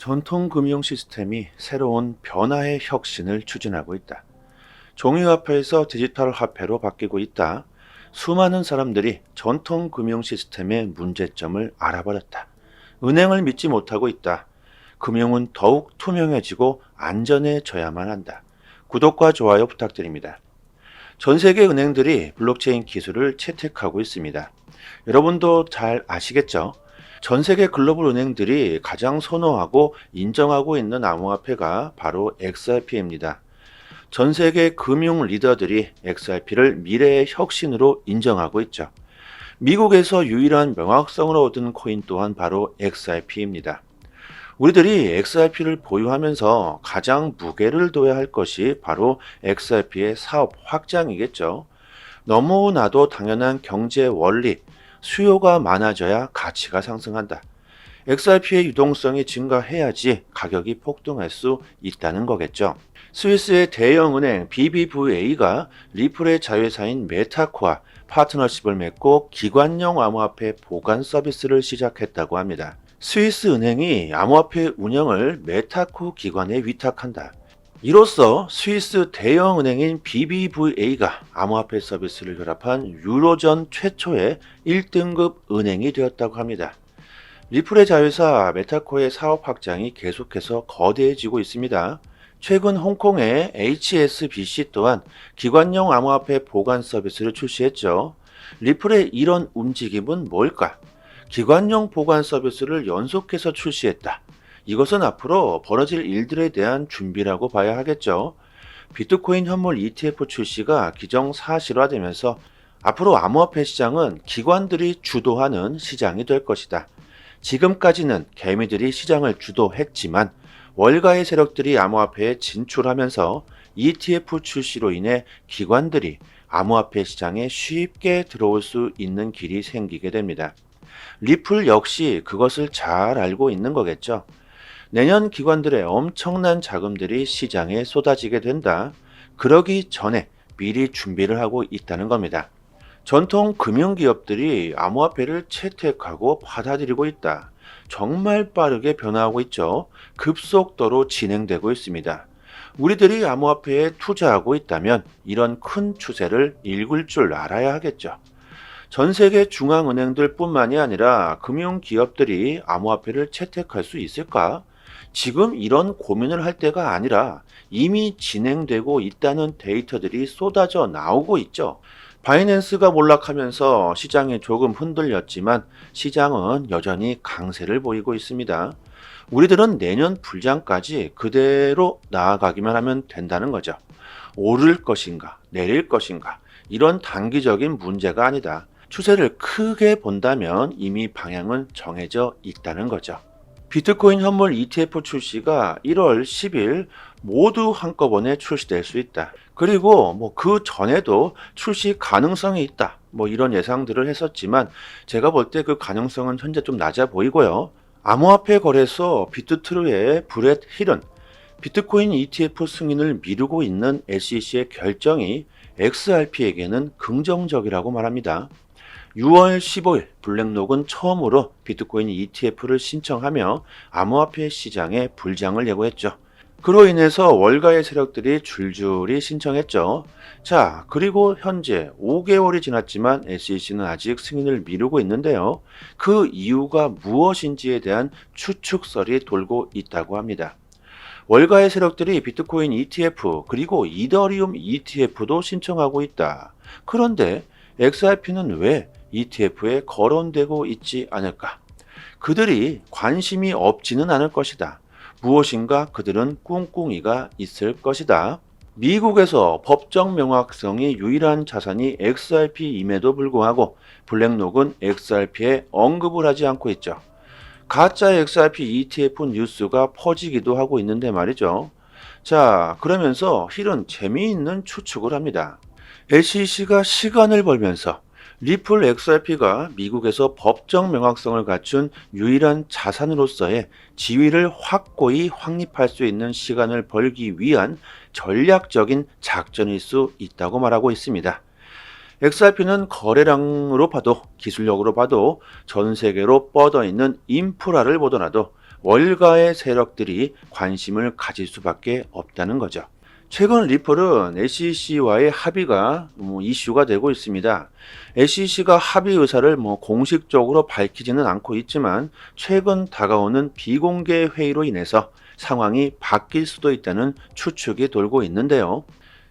전통 금융 시스템이 새로운 변화의 혁신을 추진하고 있다. 종이화폐에서 디지털 화폐로 바뀌고 있다. 수많은 사람들이 전통 금융 시스템의 문제점을 알아버렸다. 은행을 믿지 못하고 있다. 금융은 더욱 투명해지고 안전해져야만 한다. 구독과 좋아요 부탁드립니다. 전 세계 은행들이 블록체인 기술을 채택하고 있습니다. 여러분도 잘 아시겠죠? 전 세계 글로벌 은행들이 가장 선호하고 인정하고 있는 암호화폐가 바로 XRP입니다. 전 세계 금융 리더들이 XRP를 미래의 혁신으로 인정하고 있죠. 미국에서 유일한 명확성을 얻은 코인 또한 바로 XRP입니다. 우리들이 XRP를 보유하면서 가장 무게를 둬야 할 것이 바로 XRP의 사업 확장이겠죠. 너무나도 당연한 경제 원리, 수요가 많아져야 가치가 상승한다. XRP의 유동성이 증가해야지 가격이 폭등할 수 있다는 거겠죠. 스위스의 대형은행 BBVA가 리플의 자회사인 메타코와 파트너십을 맺고 기관용 암호화폐 보관 서비스를 시작했다고 합니다. 스위스 은행이 암호화폐 운영을 메타코 기관에 위탁한다. 이로써 스위스 대형은행인 BBVA가 암호화폐 서비스를 결합한 유로존 최초의 1등급 은행이 되었다고 합니다. 리플의 자회사 메타코의 사업 확장이 계속해서 거대해지고 있습니다. 최근 홍콩의 HSBC 또한 기관용 암호화폐 보관 서비스를 출시했죠. 리플의 이런 움직임은 뭘까? 기관용 보관 서비스를 연속해서 출시했다. 이것은 앞으로 벌어질 일들에 대한 준비라고 봐야 하겠죠. 비트코인 현물 ETF 출시가 기정사실화되면서 앞으로 암호화폐 시장은 기관들이 주도하는 시장이 될 것이다. 지금까지는 개미들이 시장을 주도했지만 월가의 세력들이 암호화폐에 진출하면서 ETF 출시로 인해 기관들이 암호화폐 시장에 쉽게 들어올 수 있는 길이 생기게 됩니다. 리플 역시 그것을 잘 알고 있는 거겠죠. 내년 기관들의 엄청난 자금들이 시장에 쏟아지게 된다. 그러기 전에 미리 준비를 하고 있다는 겁니다. 전통 금융기업들이 암호화폐를 채택하고 받아들이고 있다. 정말 빠르게 변화하고 있죠. 급속도로 진행되고 있습니다. 우리들이 암호화폐에 투자하고 있다면 이런 큰 추세를 읽을 줄 알아야 하겠죠. 전 세계 중앙은행들 뿐만이 아니라 금융기업들이 암호화폐를 채택할 수 있을까? 지금 이런 고민을 할 때가 아니라 이미 진행되고 있다는 데이터들이 쏟아져 나오고 있죠. 바이낸스가 몰락하면서 시장이 조금 흔들렸지만 시장은 여전히 강세를 보이고 있습니다. 우리들은 내년 불장까지 그대로 나아가기만 하면 된다는 거죠. 오를 것인가, 내릴 것인가, 이런 단기적인 문제가 아니다. 추세를 크게 본다면 이미 방향은 정해져 있다는 거죠. 비트코인 현물 ETF 출시가 1월 10일 모두 한꺼번에 출시될 수 있다. 그리고 그 전에도 출시 가능성이 있다. 이런 예상들을 했었지만 제가 볼 때 그 가능성은 현재 좀 낮아 보이고요. 암호화폐 거래소 비트트루의 브렛 힐은 비트코인 ETF 승인을 미루고 있는 SEC의 결정이 XRP에게는 긍정적이라고 말합니다. 6월 15일 블랙록은 처음으로 비트코인 ETF를 신청하며 암호화폐 시장에 불장을 예고했죠. 그로 인해서 월가의 세력들이 줄줄이 신청했죠. 자, 그리고 현재 5개월이 지났지만 SEC는 아직 승인을 미루고 있는데요. 그 이유가 무엇인지에 대한 추측설이 돌고 있다고 합니다. 월가의 세력들이 비트코인 ETF 그리고 이더리움 ETF도 신청하고 있다. 그런데 XRP는 왜 ETF에 거론되고 있지 않을까? 그들이 관심이 없지는 않을 것이다. 무엇인가 그들은 꿍꿍이가 있을 것이다. 미국에서 법적 명확성이 유일한 자산이 XRP임에도 불구하고 블랙록은 XRP에 언급을 하지 않고 있죠. 가짜 XRP ETF 뉴스가 퍼지기도 하고 있는데 말이죠. 자, 그러면서 힐은 재미있는 추측을 합니다. SEC가 시간을 벌면서 리플 XRP가 미국에서 법적 명확성을 갖춘 유일한 자산으로서의 지위를 확고히 확립할 수 있는 시간을 벌기 위한 전략적인 작전일 수 있다고 말하고 있습니다. XRP는 거래량으로 봐도 기술력으로 봐도 전 세계로 뻗어 있는 인프라를 보더라도 월가의 세력들이 관심을 가질 수밖에 없다는 거죠. 최근 리플은 SEC와의 합의가 이슈가 되고 있습니다. SEC가 합의 의사를 공식적으로 밝히지는 않고 있지만 최근 다가오는 비공개 회의로 인해서 상황이 바뀔 수도 있다는 추측이 돌고 있는데요.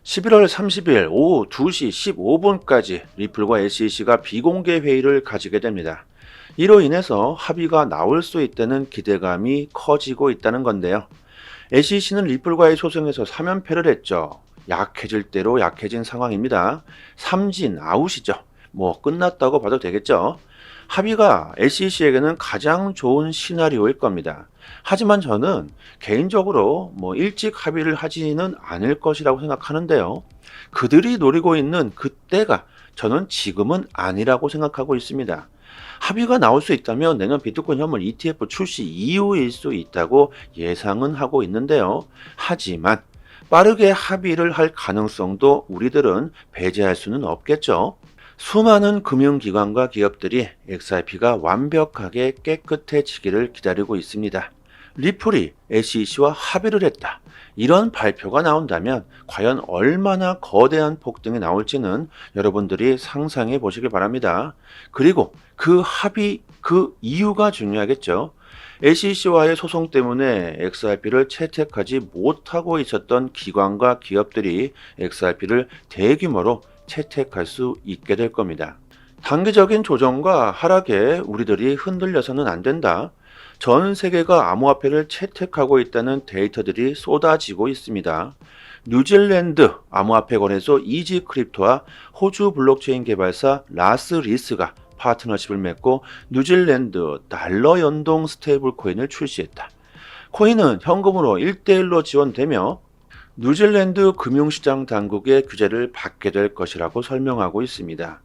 11월 30일 오후 2시 15분까지 리플과 SEC가 비공개 회의를 가지게 됩니다. 이로 인해서 합의가 나올 수 있다는 기대감이 커지고 있다는 건데요. SEC는 리플과의 소송에서 3연패를 했죠. 약해질 대로 약해진 상황입니다. 삼진 아웃이죠. 끝났다고 봐도 되겠죠. 합의가 SEC에게는 가장 좋은 시나리오일 겁니다. 하지만 저는 개인적으로 일찍 합의를 하지는 않을 것이라고 생각하는데요. 그들이 노리고 있는 그때가 저는 지금은 아니라고 생각하고 있습니다. 합의가 나올 수 있다면 내년 비트코인 현물 ETF 출시 이후일 수 있다고 예상은 하고 있는데요. 하지만 빠르게 합의를 할 가능성도 우리들은 배제할 수는 없겠죠. 수많은 금융기관과 기업들이 XRP가 완벽하게 깨끗해지기를 기다리고 있습니다. 리플이 SEC와 합의를 했다. 이런 발표가 나온다면 과연 얼마나 거대한 폭등이 나올지는 여러분들이 상상해 보시길 바랍니다. 그리고 그 합의, 그 이유가 중요하겠죠. SEC와의 소송 때문에 XRP를 채택하지 못하고 있었던 기관과 기업들이 XRP를 대규모로 채택할 수 있게 될 겁니다. 단기적인 조정과 하락에 우리들이 흔들려서는 안 된다. 전 세계가 암호화폐를 채택하고 있다는 데이터들이 쏟아지고 있습니다. 뉴질랜드 암호화폐 거래소 이지크립토와 호주 블록체인 개발사 라스리스가 파트너십을 맺고 뉴질랜드 달러 연동 스테이블 코인을 출시했다. 코인은 현금으로 1대1로 지원되며 뉴질랜드 금융시장 당국의 규제를 받게 될 것이라고 설명하고 있습니다.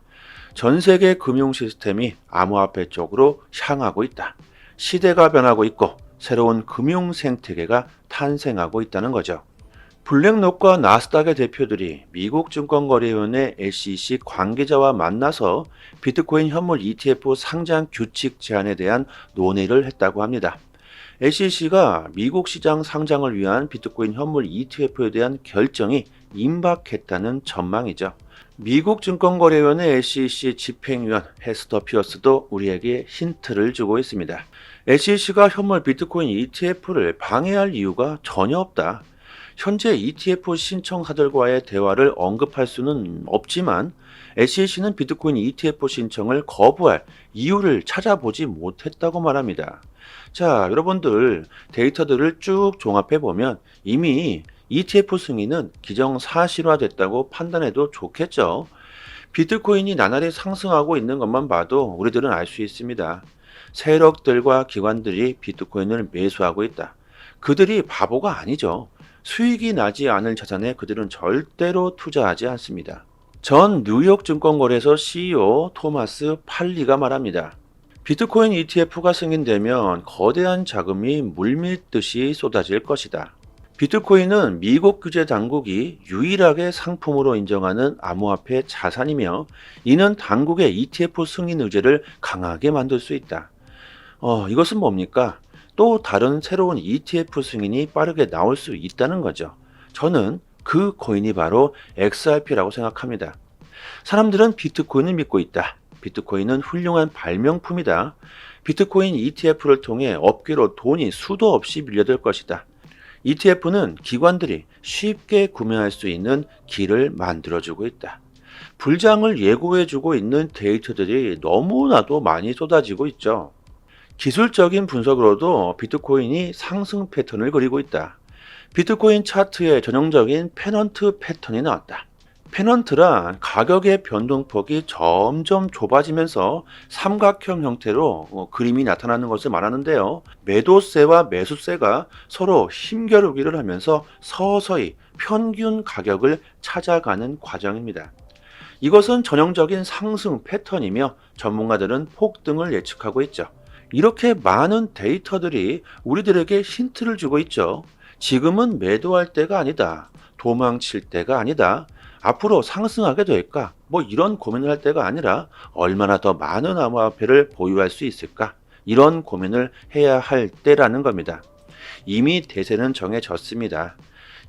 전 세계 금융 시스템이 암호화폐 쪽으로 향하고 있다. 시대가 변하고 있고 새로운 금융 생태계가 탄생하고 있다는 거죠. 블랙록과 나스닥의 대표들이 미국 증권거래위원회 SEC 관계자와 만나서 비트코인 현물 ETF 상장 규칙 제안에 대한 논의를 했다고 합니다. SEC가 미국 시장 상장을 위한 비트코인 현물 ETF에 대한 결정이 임박했다는 전망이죠. 미국 증권거래위원회 SEC 집행위원 헤스터 피어스도 우리에게 힌트를 주고 있습니다. SEC가 현물 비트코인 ETF를 방해할 이유가 전혀 없다. 현재 ETF 신청사들과의 대화를 언급할 수는 없지만 SEC는 비트코인 ETF 신청을 거부할 이유를 찾아보지 못했다고 말합니다. 자, 여러분들 데이터들을 쭉 종합해 보면 이미 ETF 승인은 기정사실화됐다고 판단해도 좋겠죠. 비트코인이 나날이 상승하고 있는 것만 봐도 우리들은 알 수 있습니다. 세력들과 기관들이 비트코인을 매수하고 있다. 그들이 바보가 아니죠. 수익이 나지 않을 자산에 그들은 절대로 투자하지 않습니다. 전 뉴욕 증권거래소 CEO 토마스 팔리가 말합니다. 비트코인 ETF가 승인되면 거대한 자금이 물밀듯이 쏟아질 것이다. 비트코인은 미국 규제 당국이 유일하게 상품으로 인정하는 암호화폐 자산이며 이는 당국의 ETF 승인 의제를 강하게 만들 수 있다. 이것은 뭡니까? 또 다른 새로운 ETF 승인이 빠르게 나올 수 있다는 거죠. 저는 그 코인이 바로 XRP라고 생각합니다. 사람들은 비트코인을 믿고 있다. 비트코인은 훌륭한 발명품이다. 비트코인 ETF를 통해 업계로 돈이 수도 없이 밀려들 것이다. ETF는 기관들이 쉽게 구매할 수 있는 길을 만들어주고 있다. 불장을 예고해주고 있는 데이터들이 너무나도 많이 쏟아지고 있죠. 기술적인 분석으로도 비트코인이 상승 패턴을 그리고 있다. 비트코인 차트에 전형적인 페넌트 패턴이 나왔다. 페넌트란 가격의 변동폭이 점점 좁아지면서 삼각형 형태로 그림이 나타나는 것을 말하는데요. 매도세와 매수세가 서로 힘겨루기를 하면서 서서히 평균 가격을 찾아가는 과정입니다. 이것은 전형적인 상승 패턴이며 전문가들은 폭등을 예측하고 있죠. 이렇게 많은 데이터들이 우리들에게 힌트를 주고 있죠. 지금은 매도할 때가 아니다. 도망칠 때가 아니다. 앞으로 상승하게 될까? 이런 고민을 할 때가 아니라 얼마나 더 많은 암호화폐를 보유할 수 있을까? 이런 고민을 해야 할 때라는 겁니다. 이미 대세는 정해졌습니다.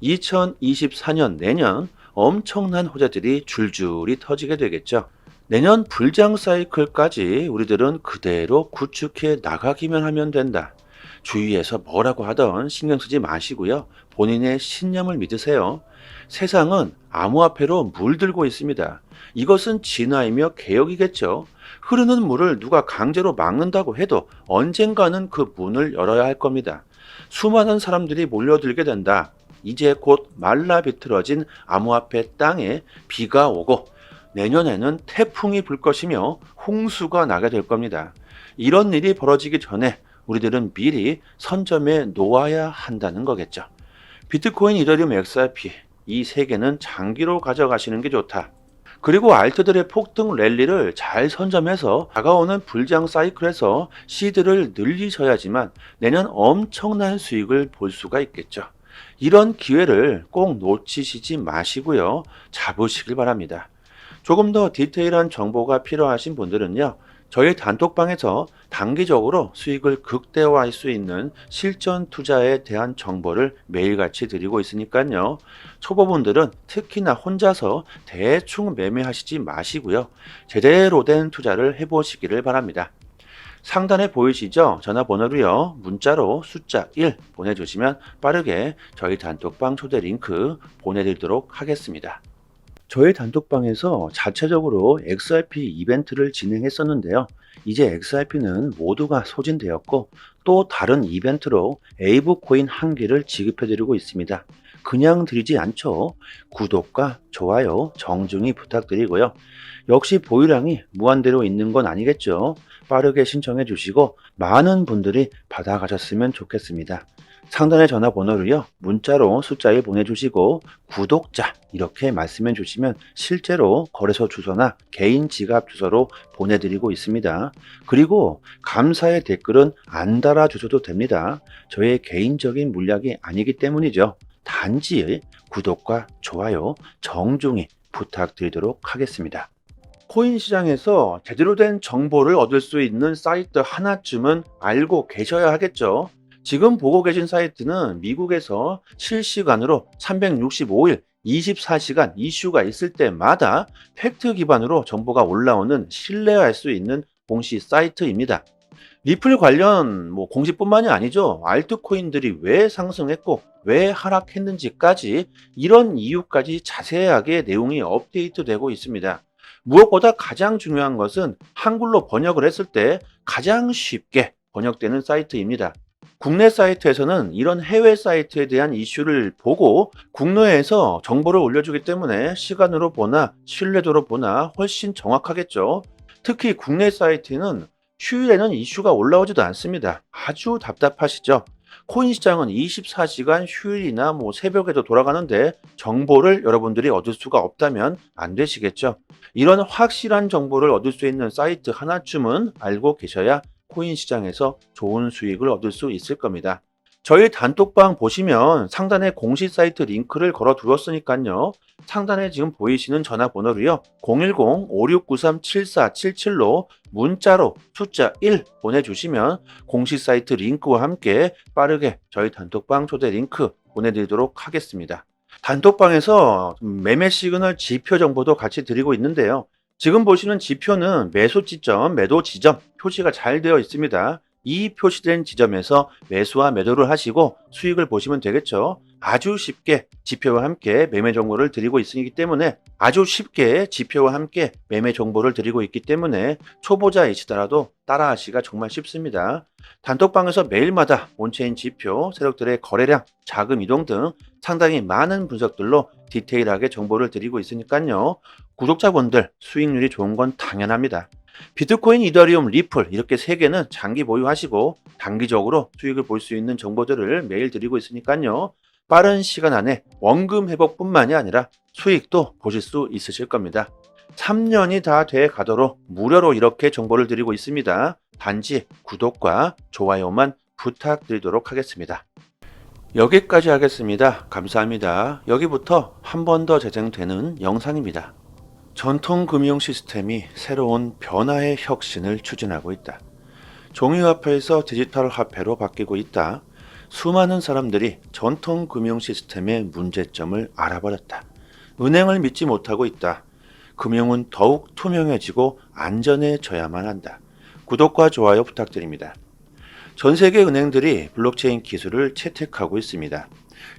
2024년 내년 엄청난 호재들이 줄줄이 터지게 되겠죠. 내년 불장 사이클까지 우리들은 그대로 구축해 나가기만 하면 된다. 주위에서 뭐라고 하던 신경 쓰지 마시고요. 본인의 신념을 믿으세요. 세상은 암호화폐로 물들고 있습니다. 이것은 진화이며 개혁이겠죠. 흐르는 물을 누가 강제로 막는다고 해도 언젠가는 그 문을 열어야 할 겁니다. 수많은 사람들이 몰려들게 된다. 이제 곧 말라 비틀어진 암호화폐 땅에 비가 오고 내년에는 태풍이 불 것이며 홍수가 나게 될 겁니다. 이런 일이 벌어지기 전에 우리들은 미리 선점해 놓아야 한다는 거겠죠. 비트코인, 이더리움, XRP 이 세 개는 장기로 가져가시는 게 좋다. 그리고 알트들의 폭등 랠리를 잘 선점해서 다가오는 불장 사이클에서 시드를 늘리셔야지만 내년 엄청난 수익을 볼 수가 있겠죠. 이런 기회를 꼭 놓치시지 마시고요. 잡으시길 바랍니다. 조금 더 디테일한 정보가 필요하신 분들은요. 저희 단톡방에서 단기적으로 수익을 극대화할 수 있는 실전 투자에 대한 정보를 매일같이 드리고 있으니까요. 초보분들은 특히나 혼자서 대충 매매하시지 마시고요. 제대로 된 투자를 해보시기를 바랍니다. 상단에 보이시죠? 전화번호로요. 문자로 숫자 1 보내주시면 빠르게 저희 단톡방 초대 링크 보내드리도록 하겠습니다. 저희 단톡방에서 자체적으로 XRP 이벤트를 진행했었는데요. 이제 XRP는 모두가 소진되었고 또 다른 이벤트로 에이브 코인 1개를 지급해드리고 있습니다. 그냥 드리지 않죠. 구독과 좋아요 정중히 부탁드리고요. 역시 보유량이 무한대로 있는 건 아니겠죠. 빠르게 신청해 주시고 많은 분들이 받아가셨으면 좋겠습니다. 상단의 전화번호로요. 문자로 숫자 1 보내주시고 구독자 이렇게 말씀해 주시면 실제로 거래소 주소나 개인 지갑 주소로 보내드리고 있습니다. 그리고 감사의 댓글은 안 달아주셔도 됩니다. 저의 개인적인 물약이 아니기 때문이죠. 단지 구독과 좋아요 정중히 부탁드리도록 하겠습니다. 코인 시장에서 제대로 된 정보를 얻을 수 있는 사이트 하나쯤은 알고 계셔야 하겠죠. 지금 보고 계신 사이트는 미국에서 실시간으로 365일 24시간 이슈가 있을 때마다 팩트 기반으로 정보가 올라오는 신뢰할 수 있는 공시 사이트입니다. 리플 관련 공시뿐만이 아니죠. 알트코인들이 왜 상승했고 왜 하락했는지까지 이런 이유까지 자세하게 내용이 업데이트되고 있습니다. 무엇보다 가장 중요한 것은 한글로 번역을 했을 때 가장 쉽게 번역되는 사이트입니다. 국내 사이트에서는 이런 해외 사이트에 대한 이슈를 보고 국내에서 정보를 올려주기 때문에 시간으로 보나 신뢰도로 보나 훨씬 정확하겠죠. 특히 국내 사이트는 휴일에는 이슈가 올라오지도 않습니다. 아주 답답하시죠? 코인 시장은 24시간 휴일이나 새벽에도 돌아가는데 정보를 여러분들이 얻을 수가 없다면 안 되시겠죠? 이런 확실한 정보를 얻을 수 있는 사이트 하나쯤은 알고 계셔야 코인 시장에서 좋은 수익을 얻을 수 있을 겁니다. 저희 단톡방 보시면 상단에 공식 사이트 링크를 걸어 두었으니까요. 상단에 지금 보이시는 전화번호로요. 010-5693-7477로 문자로 숫자 1 보내주시면 공식 사이트 링크와 함께 빠르게 저희 단톡방 초대 링크 보내드리도록 하겠습니다. 단톡방에서 매매 시그널 지표 정보도 같이 드리고 있는데요. 지금 보시는 지표는 매수 지점, 매도 지점 표시가 잘 되어 있습니다. 이 표시된 지점에서 매수와 매도를 하시고 수익을 보시면 되겠죠. 아주 쉽게 지표와 함께 매매 정보를 드리고 있기 때문에 초보자이시더라도 따라하시기가 정말 쉽습니다. 단톡방에서 매일마다 온체인 지표, 세력들의 거래량, 자금 이동 등 상당히 많은 분석들로 디테일하게 정보를 드리고 있으니까요. 구독자분들 수익률이 좋은 건 당연합니다. 비트코인, 이더리움, 리플 이렇게 3개는 장기 보유하시고 단기적으로 수익을 볼 수 있는 정보들을 매일 드리고 있으니까요. 빠른 시간 안에 원금 회복뿐만이 아니라 수익도 보실 수 있으실 겁니다. 3년이 다 돼 가도록 무료로 이렇게 정보를 드리고 있습니다. 단지 구독과 좋아요만 부탁드리도록 하겠습니다. 여기까지 하겠습니다. 감사합니다. 여기부터 한 번 더 재생되는 영상입니다. 전통 금융 시스템이 새로운 변화의 혁신을 추진하고 있다. 종이화폐에서 디지털 화폐로 바뀌고 있다. 수많은 사람들이 전통 금융 시스템의 문제점을 알아버렸다. 은행을 믿지 못하고 있다. 금융은 더욱 투명해지고 안전해져야만 한다. 구독과 좋아요 부탁드립니다. 전 세계 은행들이 블록체인 기술을 채택하고 있습니다.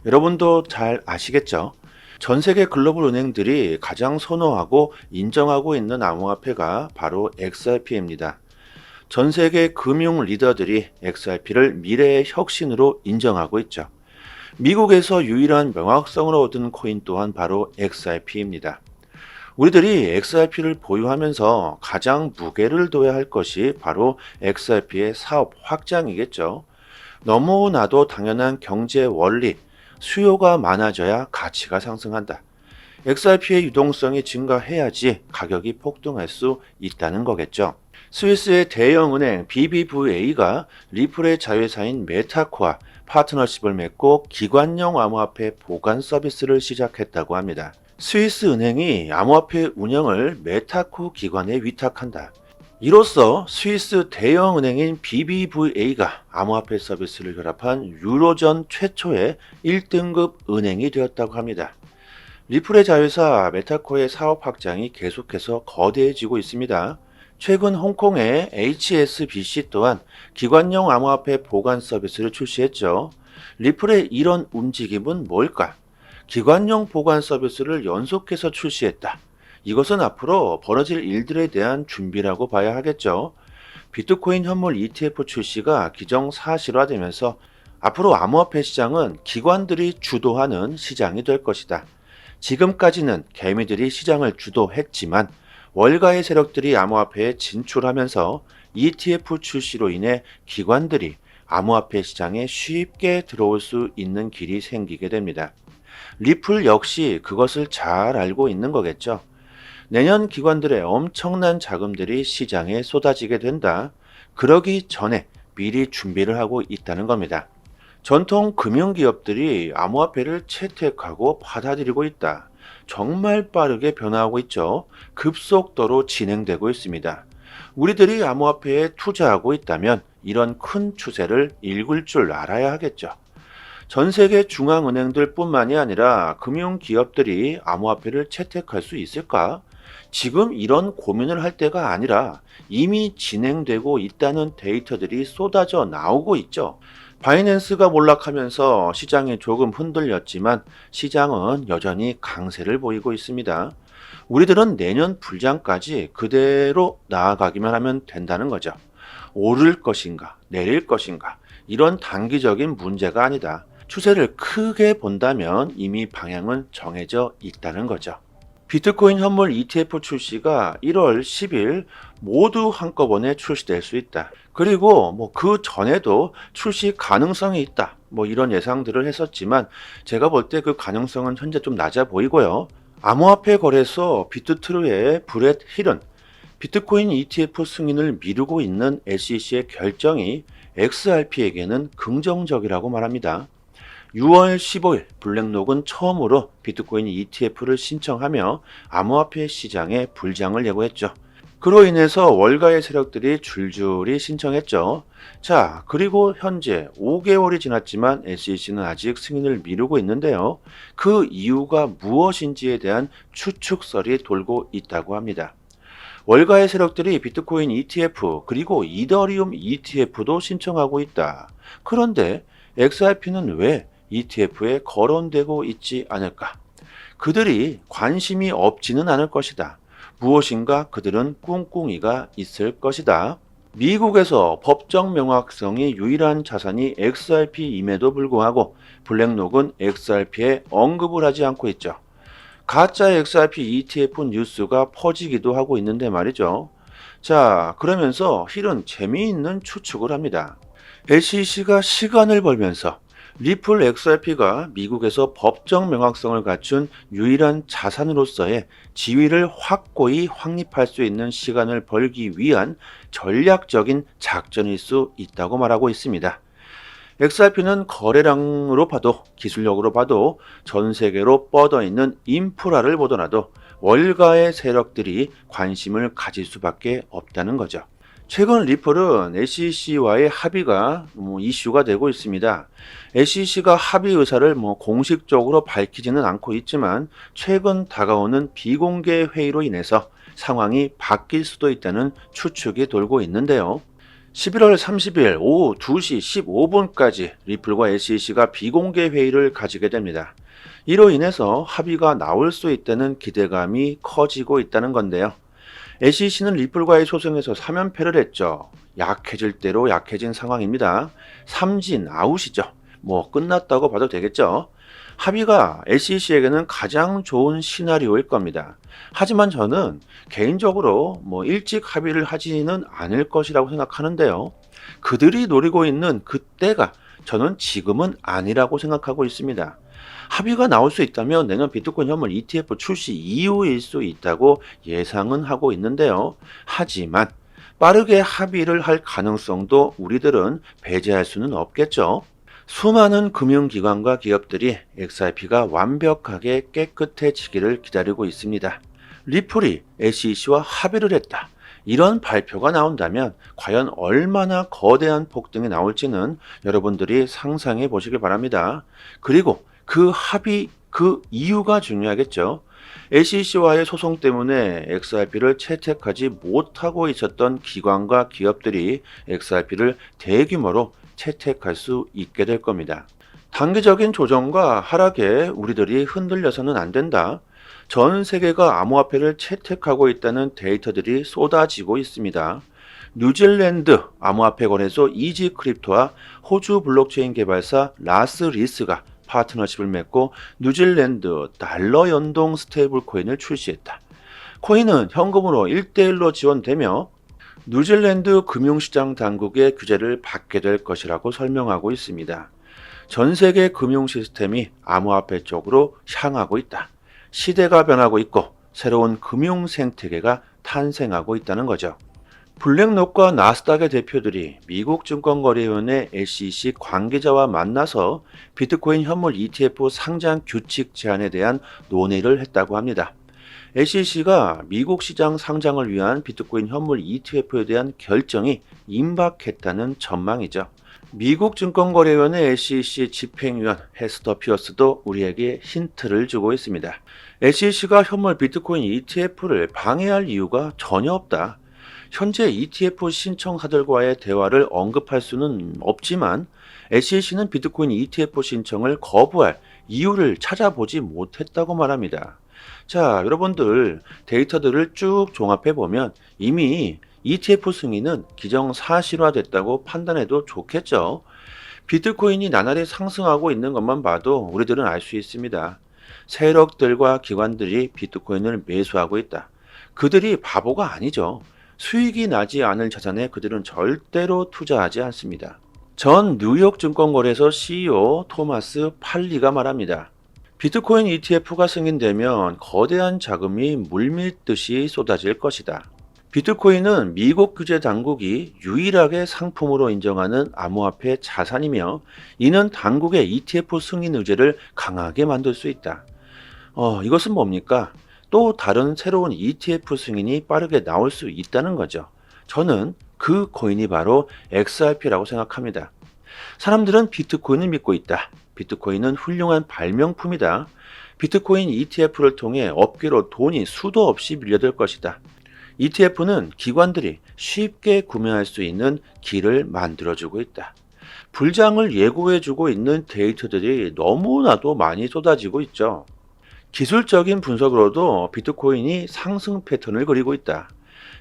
여러분도 잘 아시겠죠? 전 세계 글로벌 은행들이 가장 선호하고 인정하고 있는 암호화폐가 바로 XRP입니다. 전 세계 금융 리더들이 XRP를 미래의 혁신으로 인정하고 있죠. 미국에서 유일한 명확성을 얻은 코인 또한 바로 XRP입니다. 우리들이 XRP를 보유하면서 가장 무게를 둬야 할 것이 바로 XRP의 사업 확장이겠죠. 너무나도 당연한 경제 원리, 수요가 많아져야 가치가 상승한다. XRP의 유동성이 증가해야지 가격이 폭등할 수 있다는 거겠죠. 스위스의 대형은행 BBVA가 리플의 자회사인 메타코와 파트너십을 맺고 기관용 암호화폐 보관 서비스를 시작했다고 합니다. 스위스 은행이 암호화폐 운영을 메타코 기관에 위탁한다. 이로써 스위스 대형은행인 BBVA가 암호화폐 서비스를 결합한 유로존 최초의 1등급 은행이 되었다고 합니다. 리플의 자회사 메타코의 사업 확장이 계속해서 거대해지고 있습니다. 최근 홍콩의 HSBC 또한 기관용 암호화폐 보관 서비스를 출시했죠. 리플의 이런 움직임은 뭘까? 기관용 보관 서비스를 연속해서 출시했다. 이것은 앞으로 벌어질 일들에 대한 준비라고 봐야 하겠죠. 비트코인 현물 ETF 출시가 기정사실화되면서 앞으로 암호화폐 시장은 기관들이 주도하는 시장이 될 것이다. 지금까지는 개미들이 시장을 주도했지만 월가의 세력들이 암호화폐에 진출하면서 ETF 출시로 인해 기관들이 암호화폐 시장에 쉽게 들어올 수 있는 길이 생기게 됩니다. 리플 역시 그것을 잘 알고 있는 거겠죠. 내년 기관들의 엄청난 자금들이 시장에 쏟아지게 된다. 그러기 전에 미리 준비를 하고 있다는 겁니다. 전통 금융기업들이 암호화폐를 채택하고 받아들이고 있다. 정말 빠르게 변화하고 있죠. 급속도로 진행되고 있습니다. 우리들이 암호화폐에 투자하고 있다면 이런 큰 추세를 읽을 줄 알아야 하겠죠. 전 세계 중앙은행들 뿐만이 아니라 금융기업들이 암호화폐를 채택할 수 있을까? 지금 이런 고민을 할 때가 아니라 이미 진행되고 있다는 데이터들이 쏟아져 나오고 있죠. 바이낸스가 몰락하면서 시장이 조금 흔들렸지만 시장은 여전히 강세를 보이고 있습니다. 우리들은 내년 불장까지 그대로 나아가기만 하면 된다는 거죠. 오를 것인가, 내릴 것인가, 이런 단기적인 문제가 아니다. 추세를 크게 본다면 이미 방향은 정해져 있다는 거죠. 비트코인 현물 ETF 출시가 1월 10일 모두 한꺼번에 출시될 수 있다. 그리고 그 전에도 출시 가능성이 있다. 이런 예상들을 했었지만 제가 볼 때 그 가능성은 현재 좀 낮아 보이고요. 암호화폐 거래소 비트트루의 브렛 힐은 비트코인 ETF 승인을 미루고 있는 SEC의 결정이 XRP에게는 긍정적이라고 말합니다. 6월 15일 블랙록은 처음으로 비트코인 ETF를 신청하며 암호화폐 시장에 불장을 예고했죠. 그로 인해서 월가의 세력들이 줄줄이 신청했죠. 자, 그리고 현재 5개월이 지났지만 SEC는 아직 승인을 미루고 있는데요. 그 이유가 무엇인지에 대한 추측설이 돌고 있다고 합니다. 월가의 세력들이 비트코인 ETF 그리고 이더리움 ETF도 신청하고 있다. 그런데 XRP는 왜 ETF에 거론되고 있지 않을까? 그들이 관심이 없지는 않을 것이다. 무엇인가 그들은 꿍꿍이가 있을 것이다. 미국에서 법적 명확성이 유일한 자산이 XRP임에도 불구하고 블랙록은 XRP에 언급을 하지 않고 있죠. 가짜 XRP ETF 뉴스가 퍼지기도 하고 있는데 말이죠. 자, 그러면서 힐은 재미있는 추측을 합니다. SEC가 시간을 벌면서 리플 XRP가 미국에서 법적 명확성을 갖춘 유일한 자산으로서의 지위를 확고히 확립할 수 있는 시간을 벌기 위한 전략적인 작전일 수 있다고 말하고 있습니다. XRP는 거래량으로 봐도 기술력으로 봐도 전 세계로 뻗어있는 인프라를 보더라도 월가의 세력들이 관심을 가질 수밖에 없다는 거죠. 최근 리플은 SEC와의 합의가 이슈가 되고 있습니다. SEC가 합의 의사를 공식적으로 밝히지는 않고 있지만 최근 다가오는 비공개 회의로 인해서 상황이 바뀔 수도 있다는 추측이 돌고 있는데요. 11월 30일 오후 2시 15분까지 리플과 SEC가 비공개 회의를 가지게 됩니다. 이로 인해서 합의가 나올 수 있다는 기대감이 커지고 있다는 건데요. SEC는 리플과의 소송에서 3연패를 했죠. 약해질 대로 약해진 상황입니다. 삼진 아웃이죠. 끝났다고 봐도 되겠죠. 합의가 SEC에게는 가장 좋은 시나리오일 겁니다. 하지만 저는 개인적으로 일찍 합의를 하지는 않을 것이라고 생각하는데요. 그들이 노리고 있는 그때가 저는 지금은 아니라고 생각하고 있습니다. 합의가 나올 수 있다면 내년 비트코인 현물 ETF 출시 이후일 수 있다고 예상은 하고 있는데요. 하지만 빠르게 합의를 할 가능성도 우리들은 배제할 수는 없겠죠. 수많은 금융기관과 기업들이 XRP가 완벽하게 깨끗해지기를 기다리고 있습니다. 리플이 SEC와 합의를 했다. 이런 발표가 나온다면 과연 얼마나 거대한 폭등이 나올지는 여러분들이 상상해 보시길 바랍니다. 그리고 그 합의, 그 이유가 중요하겠죠. SEC와의 소송 때문에 XRP를 채택하지 못하고 있었던 기관과 기업들이 XRP를 대규모로 채택할 수 있게 될 겁니다. 단기적인 조정과 하락에 우리들이 흔들려서는 안 된다. 전 세계가 암호화폐를 채택하고 있다는 데이터들이 쏟아지고 있습니다. 뉴질랜드 암호화폐 거래소 이지크립토와 호주 블록체인 개발사 라스리스가 파트너십을 맺고 뉴질랜드 달러 연동 스테이블 코인을 출시했다. 코인은 현금으로 1대1로 지원되며 뉴질랜드 금융시장 당국의 규제를 받게 될 것이라고 설명하고 있습니다. 전 세계 금융 시스템이 암호화폐 쪽으로 향하고 있다. 시대가 변하고 있고 새로운 금융 생태계가 탄생하고 있다는 거죠. 블랙록과 나스닥의 대표들이 미국 증권거래위원회 SEC 관계자와 만나서 비트코인 현물 ETF 상장 규칙 제안에 대한 논의를 했다고 합니다. SEC가 미국 시장 상장을 위한 비트코인 현물 ETF에 대한 결정이 임박했다는 전망이죠. 미국 증권거래위원회 SEC 집행위원 헤스터 피어스도 우리에게 힌트를 주고 있습니다. SEC가 현물 비트코인 ETF를 방해할 이유가 전혀 없다. 현재 ETF 신청사들과의 대화를 언급할 수는 없지만 SEC는 비트코인 ETF 신청을 거부할 이유를 찾아보지 못했다고 말합니다. 자, 여러분들 데이터들을 쭉 종합해 보면 이미 ETF 승인은 기정사실화됐다고 판단해도 좋겠죠. 비트코인이 나날이 상승하고 있는 것만 봐도 우리들은 알 수 있습니다. 세력들과 기관들이 비트코인을 매수하고 있다. 그들이 바보가 아니죠. 수익이 나지 않을 자산에 그들은 절대로 투자하지 않습니다. 전 뉴욕 증권거래소 CEO 토마스 팔리가 말합니다. 비트코인 ETF가 승인되면 거대한 자금이 물밀듯이 쏟아질 것이다. 비트코인은 미국 규제 당국이 유일하게 상품으로 인정하는 암호화폐 자산이며 이는 당국의 ETF 승인 의제를 강하게 만들 수 있다. 이것은 뭡니까? 또 다른 새로운 ETF 승인이 빠르게 나올 수 있다는 거죠. 저는 그 코인이 바로 XRP라고 생각합니다. 사람들은 비트코인을 믿고 있다. 비트코인은 훌륭한 발명품이다. 비트코인 ETF를 통해 업계로 돈이 수도 없이 밀려들 것이다. ETF는 기관들이 쉽게 구매할 수 있는 길을 만들어주고 있다. 불장을 예고해주고 있는 데이터들이 너무나도 많이 쏟아지고 있죠. 기술적인 분석으로도 비트코인이 상승 패턴을 그리고 있다.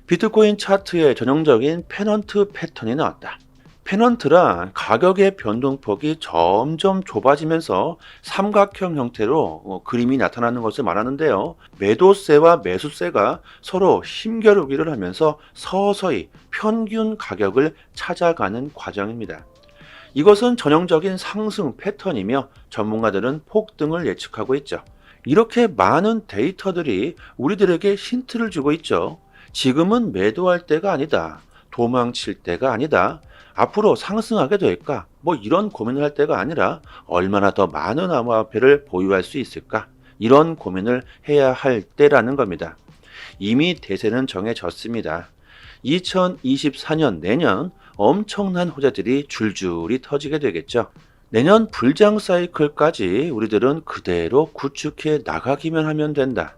비트코인 차트에 전형적인 페넌트 패턴이 나왔다. 페넌트란 가격의 변동폭이 점점 좁아지면서 삼각형 형태로 그림이 나타나는 것을 말하는데요. 매도세와 매수세가 서로 힘겨루기를 하면서 서서히 평균 가격을 찾아가는 과정입니다. 이것은 전형적인 상승 패턴이며 전문가들은 폭등을 예측하고 있죠. 이렇게 많은 데이터들이 우리들에게 힌트를 주고 있죠. 지금은 매도할 때가 아니다. 도망칠 때가 아니다. 앞으로 상승하게 될까? 이런 고민을 할 때가 아니라 얼마나 더 많은 암호화폐를 보유할 수 있을까? 이런 고민을 해야 할 때라는 겁니다. 이미 대세는 정해졌습니다. 2024년 내년 엄청난 호재들이 줄줄이 터지게 되겠죠. 내년 불장 사이클까지 우리들은 그대로 구축해 나가기만 하면 된다.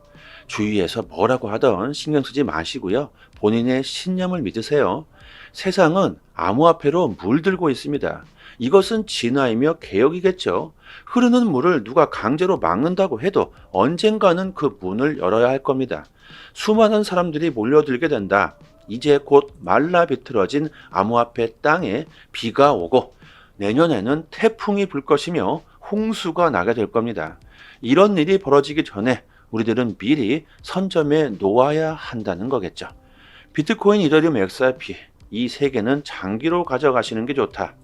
주위에서 뭐라고 하던 신경 쓰지 마시고요. 본인의 신념을 믿으세요. 세상은 암호화폐로 물들고 있습니다. 이것은 진화이며 개혁이겠죠. 흐르는 물을 누가 강제로 막는다고 해도 언젠가는 그 문을 열어야 할 겁니다. 수많은 사람들이 몰려들게 된다. 이제 곧 말라 비틀어진 암호화폐 땅에 비가 오고 내년에는 태풍이 불 것이며 홍수가 나게 될 겁니다. 이런 일이 벌어지기 전에 우리들은 미리 선점해 놓아야 한다는 거겠죠. 비트코인, 이더리움, XRP 이 세 개는 장기로 가져가시는 게 좋다.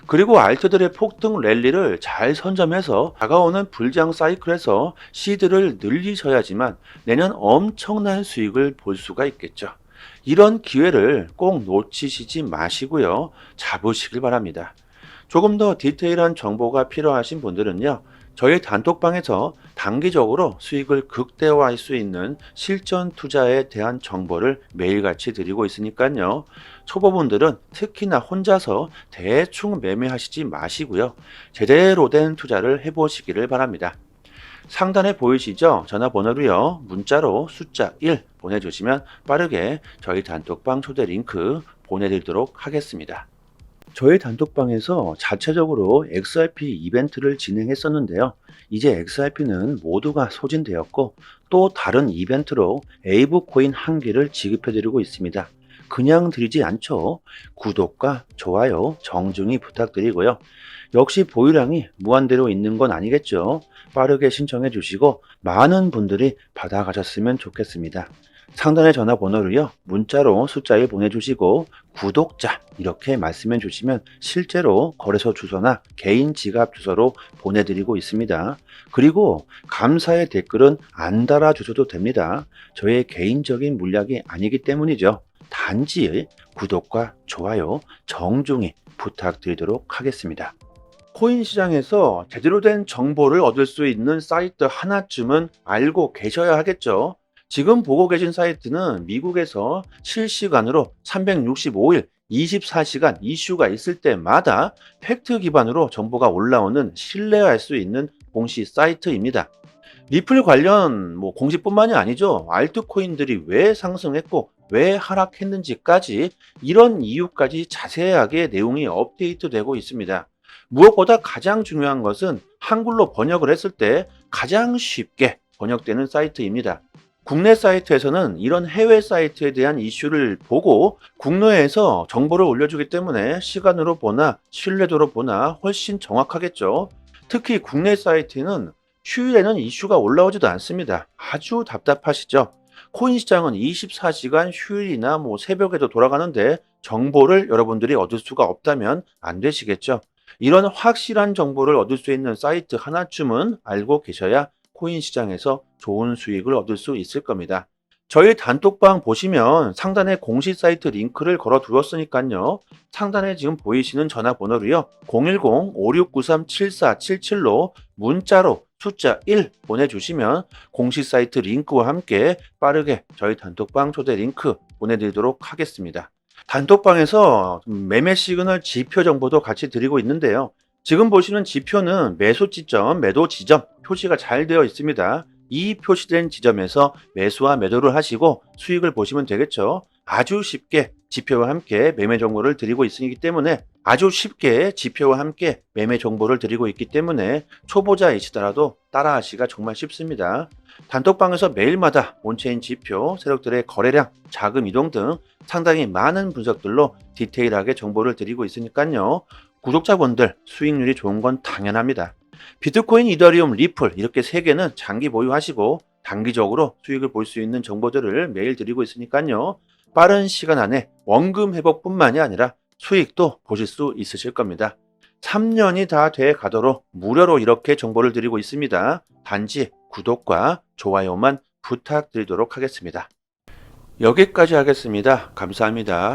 그리고 알트들의 폭등 랠리를 잘 선점해서 다가오는 불장 사이클에서 시드를 늘리셔야지만 내년 엄청난 수익을 볼 수가 있겠죠. 이런 기회를 꼭 놓치시지 마시고요. 잡으시길 바랍니다. 조금 더 디테일한 정보가 필요하신 분들은요. 저희 단톡방에서 단기적으로 수익을 극대화할 수 있는 실전 투자에 대한 정보를 매일같이 드리고 있으니까요. 초보분들은 특히나 혼자서 대충 매매하시지 마시고요. 제대로 된 투자를 해보시기를 바랍니다. 상단에 보이시죠? 전화번호로요. 문자로 숫자 1 보내주시면 빠르게 저희 단톡방 초대 링크 보내드리도록 하겠습니다. 저희 단톡방에서 자체적으로 XRP 이벤트를 진행했었는데요. 이제 XRP는 모두가 소진되었고 또 다른 이벤트로 에이브 코인 1개를 지급해드리고 있습니다. 그냥 드리지 않죠. 구독과 좋아요 정중히 부탁드리고요. 역시 보유량이 무한대로 있는 건 아니겠죠. 빠르게 신청해 주시고 많은 분들이 받아가셨으면 좋겠습니다. 상단의 전화번호로요. 문자로 숫자 1 보내주시고 구독자 이렇게 말씀해 주시면 실제로 거래소 주소나 개인 지갑 주소로 보내드리고 있습니다. 그리고 감사의 댓글은 안 달아주셔도 됩니다. 저의 개인적인 물약이 아니기 때문이죠. 단지 구독과 좋아요 정중히 부탁드리도록 하겠습니다. 코인 시장에서 제대로 된 정보를 얻을 수 있는 사이트 하나쯤은 알고 계셔야 하겠죠. 지금 보고 계신 사이트는 미국에서 실시간으로 365일 24시간 이슈가 있을 때마다 팩트 기반으로 정보가 올라오는 신뢰할 수 있는 공시 사이트입니다. 리플 관련 공시뿐만이 아니죠. 알트코인들이 왜 상승했고 왜 하락했는지까지 이런 이유까지 자세하게 내용이 업데이트되고 있습니다. 무엇보다 가장 중요한 것은 한글로 번역을 했을 때 가장 쉽게 번역되는 사이트입니다. 국내 사이트에서는 이런 해외 사이트에 대한 이슈를 보고 국내에서 정보를 올려주기 때문에 시간으로 보나 신뢰도로 보나 훨씬 정확하겠죠. 특히 국내 사이트는 휴일에는 이슈가 올라오지도 않습니다. 아주 답답하시죠? 코인 시장은 24시간 휴일이나 새벽에도 돌아가는데 정보를 여러분들이 얻을 수가 없다면 안 되시겠죠? 이런 확실한 정보를 얻을 수 있는 사이트 하나쯤은 알고 계셔야 코인 시장에서 좋은 수익을 얻을 수 있을 겁니다. 저희 단톡방 보시면 상단에 공식 사이트 링크를 걸어 두었으니까요. 상단에 지금 보이시는 전화번호로요. 010-5693-7477로 문자로 숫자 1 보내주시면 공식 사이트 링크와 함께 빠르게 저희 단톡방 초대 링크 보내드리도록 하겠습니다. 단톡방에서 매매 시그널 지표 정보도 같이 드리고 있는데요. 지금 보시는 지표는 매수 지점, 매도 지점 표시가 잘 되어 있습니다. 이 표시된 지점에서 매수와 매도를 하시고 수익을 보시면 되겠죠. 아주 쉽게 지표와 함께 매매 정보를 드리고 있기 때문에 아주 쉽게 지표와 함께 매매 정보를 드리고 있기 때문에 초보자이시더라도 따라하시기가 정말 쉽습니다. 단톡방에서 매일마다 온체인 지표, 세력들의 거래량, 자금 이동 등 상당히 많은 분석들로 디테일하게 정보를 드리고 있으니까요. 구독자분들 수익률이 좋은 건 당연합니다. 비트코인, 이더리움, 리플 이렇게 세 개는 장기 보유하시고 단기적으로 수익을 볼 수 있는 정보들을 매일 드리고 있으니까요. 빠른 시간 안에 원금 회복뿐만이 아니라 수익도 보실 수 있으실 겁니다. 3년이 다 돼 가도록 무료로 이렇게 정보를 드리고 있습니다. 단지 구독과 좋아요만 부탁드리도록 하겠습니다. 여기까지 하겠습니다. 감사합니다.